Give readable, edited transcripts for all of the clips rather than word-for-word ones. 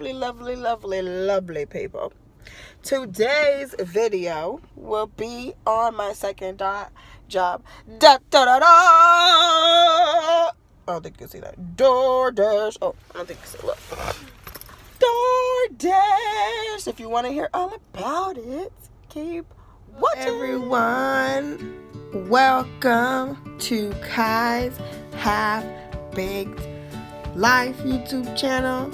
Lovely, lovely, lovely people. Today's video will be on my second job. Da da da da. I don't think you can see that. DoorDash. Oh, I don't think you can see. Look. DoorDash. If you want to hear all about it, keep watching. Everyone, welcome to Kai's Half Baked Life YouTube channel.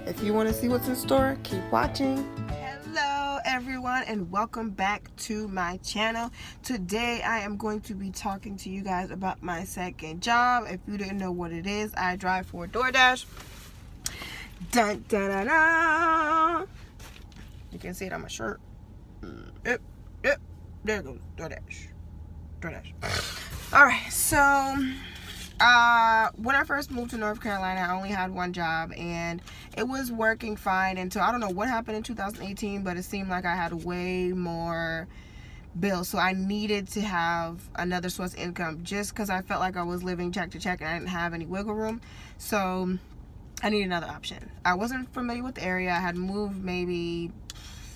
If you want to see what's in store, keep watching. Hello everyone, and welcome back to my channel. Today I am going to be talking to you guys about my second job. If you didn't know what it is, I drive for DoorDash. Dun, dun, dun, dun. You can see it on my shirt. Yep, there it goes. DoorDash. Alright, so when I first moved to North Carolina, I only had one job, and it was working fine until, I don't know what happened in 2018, but it seemed like I had way more bills, so I needed to have another source of income, just because I felt like I was living check to check and I didn't have any wiggle room. So I needed another option. I wasn't familiar with the area. I had moved maybe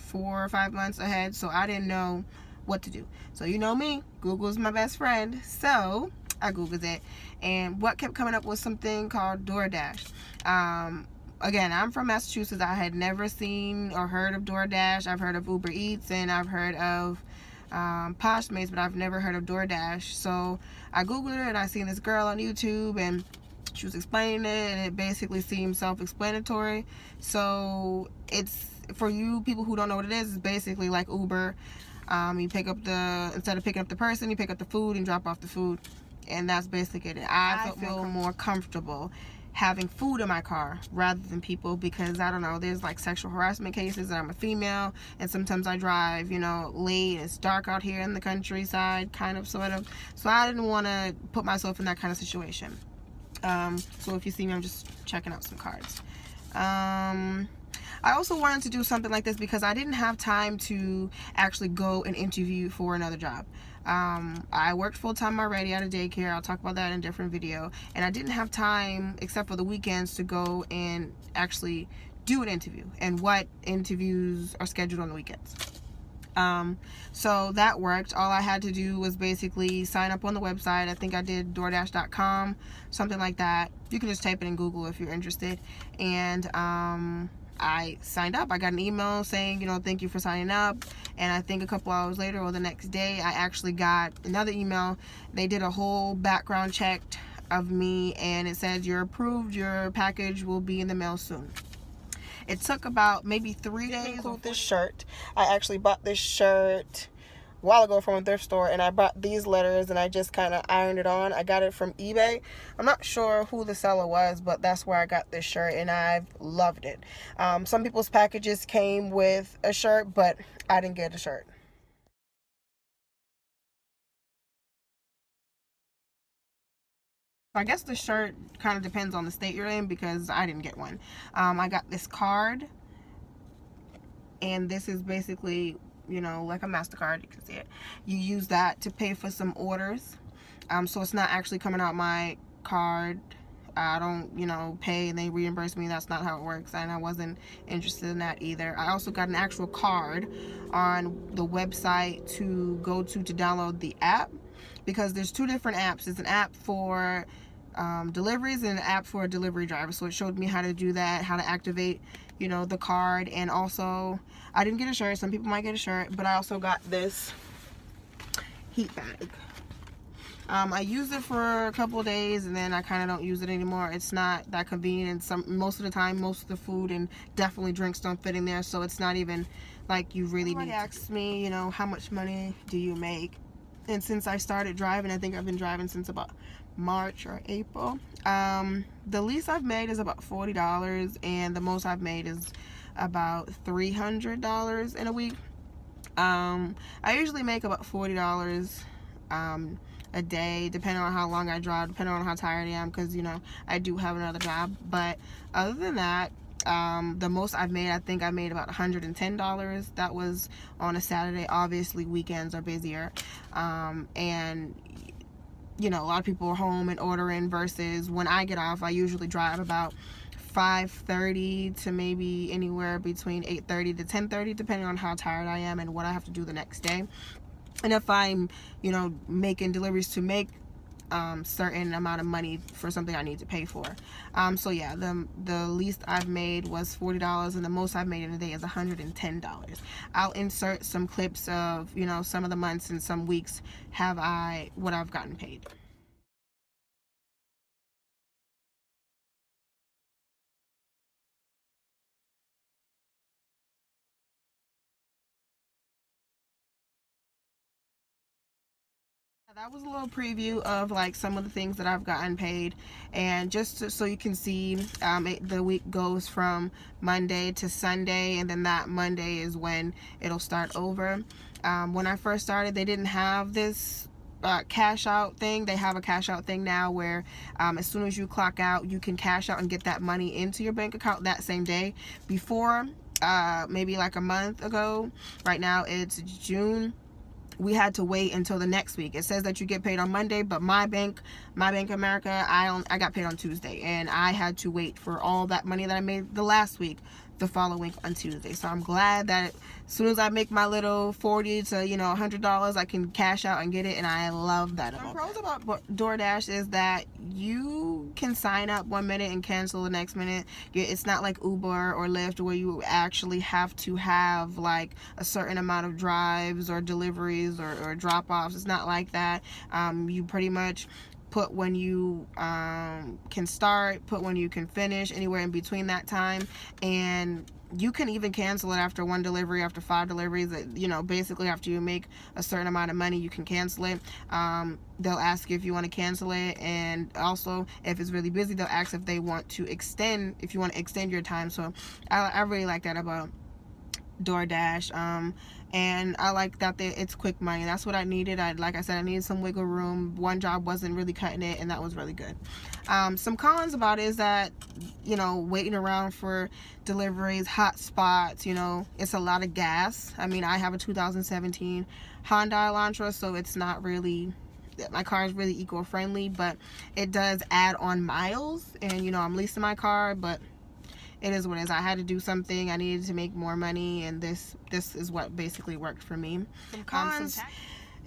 4 or 5 months ahead, so I didn't know what to do. So you know me, Google is my best friend, so I Googled it, and what kept coming up was something called DoorDash. Again, I'm from Massachusetts. I had never seen or heard of DoorDash. I've heard of Uber Eats, and I've heard of Postmates, but I've never heard of DoorDash. So I Googled it, and I seen this girl on YouTube, and she was explaining it, and it basically seemed self-explanatory. So it's, for you people who don't know what it is, it's basically like Uber. You pick up instead of picking up the person, you pick up the food and drop off the food. And that's basically it. I feel more comfortable having food in my car rather than people, because I don't know, there's like sexual harassment cases, and I'm a female, and sometimes I drive, you know, late, it's dark out here in the countryside, kind of, sort of, so I didn't want to put myself in that kind of situation. So if you see me, I'm just checking out some cards. I also wanted to do something like this because I didn't have time to actually go and interview for another job. I worked full-time already at a daycare. I'll talk about that in a different video. And I didn't have time, except for the weekends, to go and actually do an interview. And what interviews are scheduled on the weekends. So that worked. All I had to do was basically sign up on the website. I think I did DoorDash.com, something like that. You can just type it in Google if you're interested. And I signed up. I got an email saying, you know, thank you for signing up. And I think a couple hours later, or the next day, I actually got another email. They did a whole background check of me, and it said, you're approved. Your package will be in the mail soon. It took about maybe 3 days. With this shirt, I actually bought this shirt a while ago from a thrift store, and I bought these letters, and I just kind of ironed it on. I got it from eBay. I'm not sure who the seller was, but that's where I got this shirt, and I've loved it. Some people's packages came with a shirt, but I didn't get a shirt. I guess the shirt kind of depends on the state you're in, because I didn't get one. I got this card, and this is basically, you know, like a MasterCard. You can see it. You use that to pay for some orders. So it's not actually coming out my card. I don't, you know, pay and they reimburse me. That's not how it works, and I wasn't interested in that either. I also got an actual card on the website to go to download the app, because there's 2 different apps. There's an app for deliveries and an app for a delivery driver. So it showed me how to do that, how to activate, you know, the card. And also, I didn't get a shirt. Some people might get a shirt, but I also got this heat bag. I used it for a couple of days, and then I kind of don't use it anymore. It's not that convenient. Most of the time, most of the food and definitely drinks don't fit in there, so it's not even like you really need. Somebody asked me, you know, how much money do you make? And since I started driving, I think I've been driving since about March or April. The least I've made is about $40, and the most I've made is about $300 in a week. I usually make about $40 a day, depending on how long I drive, depending on how tired I am, because, you know, I do have another job. But other than that, the most I've made, I think I made about $110. That was on a Saturday. Obviously weekends are busier, and you know, a lot of people are home and ordering, versus when I get off, I usually drive about 5:30 to maybe anywhere between 8:30 to 10:30, depending on how tired I am and what I have to do the next day. And if I'm, making deliveries to make certain amount of money for something I need to pay for. So yeah, the least I've made was $40, and the most I've made in a day is $110. I'll insert some clips of, some of the months and some weeks what I've gotten paid. That was a little preview of like some of the things that I've gotten paid, and so you can see, the week goes from Monday to Sunday, and then that Monday is when it'll start over. When I first started, they didn't have this cash out thing. They have a cash out thing now where as soon as you clock out, you can cash out and get that money into your bank account that same day. Before, maybe like a month ago, right now it's June, we had to wait until the next week. It says that you get paid on Monday, but my bank America, I got paid on Tuesday, and I had to wait for all that money that I made the last week the following week on Tuesday. So I'm glad that as soon as I make my little $40 to $100, I can cash out and get it, and I love that. The pros about DoorDash is that you can sign up 1 minute and cancel the next minute. It's not like Uber or Lyft where you actually have to have like a certain amount of drives or deliveries or drop-offs. It's not like that. You pretty much put when you can start, put when you can finish, anywhere in between that time, and you can even cancel it after 1 delivery, after 5 deliveries. Basically after you make a certain amount of money, you can cancel it. They'll ask you if you want to cancel it, and also if it's really busy, they'll ask if you want to extend your time. So I really like that about DoorDash. And I like that it's quick money. That's what I needed. Like I said, I needed some wiggle room. One job wasn't really cutting it, and that was really good. Some cons about it is that, waiting around for deliveries, hot spots, it's a lot of gas. I mean, I have a 2017 Honda Elantra, so it's not really, my car is really eco-friendly, but it does add on miles, and I'm leasing my car, but it is what it is. I had to do something. I needed to make more money, and this is what basically worked for me. Some cons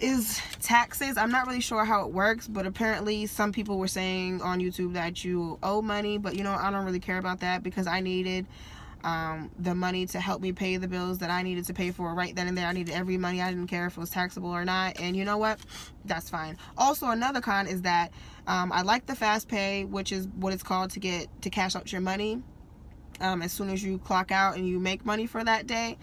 is taxes. I'm not really sure how it works, but apparently some people were saying on YouTube that you owe money, but I don't really care about that, because I needed the money to help me pay the bills that I needed to pay for right then and there. I needed every money. I didn't care if it was taxable or not, and you know what? That's fine. Also, another con is that I like the fast pay, which is what it's called, to cash out your money. As soon as you clock out and you make money for that day,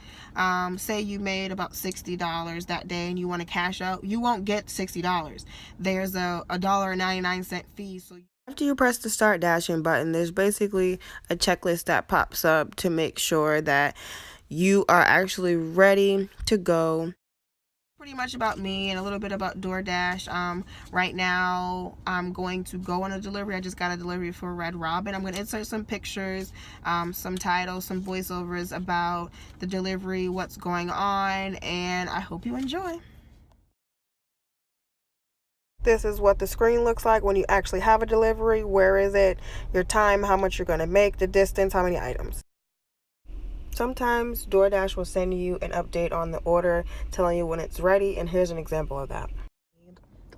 say you made about $60 that day and you want to cash out, you won't get $60. There's a $1.99 fee. So after you press the start dashing button, there's basically a checklist that pops up to make sure that you are actually ready to go. Pretty much about me and a little bit about DoorDash. Right now I'm going to go on a delivery. I just got a delivery for Red Robin. I'm going to insert some pictures, some titles, some voiceovers about the delivery, what's going on, and I hope you enjoy. This is what the screen looks like when you actually have a delivery. Where is it? Your time, how much you're going to make, the distance, how many items. Sometimes DoorDash will send you an update on the order telling you when it's ready, and here's an example of that.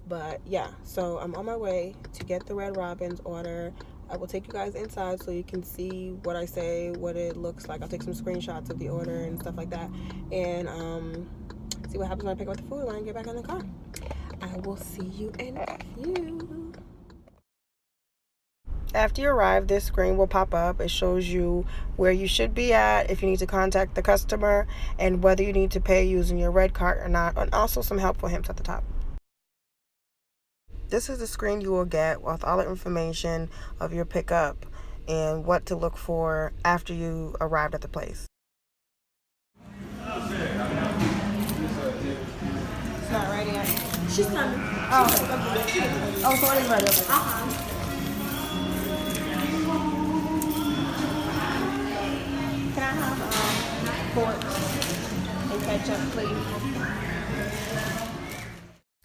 But yeah, so I'm on my way to get the Red Robin's order. I will take you guys inside so you can see what I say, what it looks like. I'll take some screenshots of the order and stuff like that, and see what happens when I pick up the food when I get back in the car. I will see you in a few. After you arrive, this screen will pop up. It shows you where you should be at, if you need to contact the customer, and whether you need to pay using your red card or not, and also some helpful hints at the top. This is the screen you will get with all the information of your pickup and what to look for after you arrived at the place. It's not ready yet. She's coming. Oh, so it is ready. Okay. Can I have pork and ketchup, please?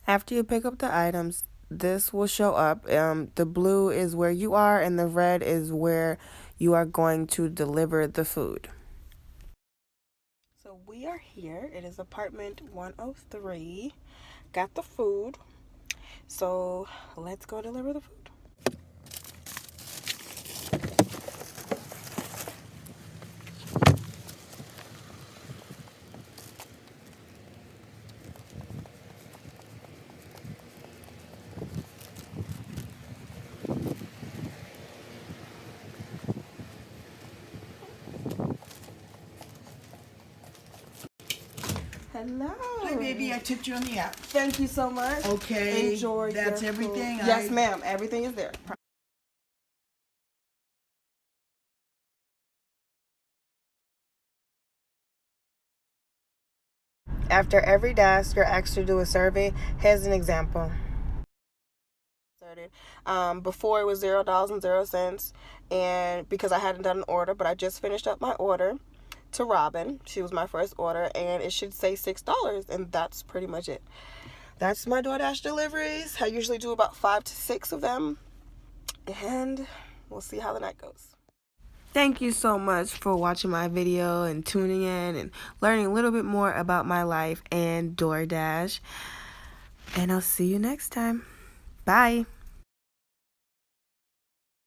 After you pick up the items, this will show up. The blue is where you are, and the red is where you are going to deliver the food. So we are here. It is apartment 103. Got the food. So let's go deliver the food. Hello. Hi, baby. I tipped you on the app. Thank you so much. Okay. Enjoy. That's everything. Yes, ma'am. Everything is there. After every desk, you're asked to do a survey. Here's an example. Before it was $0.00, and because I hadn't done an order, but I just finished up my order to Robin. She was my first order, and it should say $6, and that's pretty much it. That's my DoorDash deliveries. I usually do about 5 to 6 of them, and we'll see how the night goes. Thank you so much for watching my video and tuning in and learning a little bit more about my life and DoorDash. And I'll see you next time. Bye.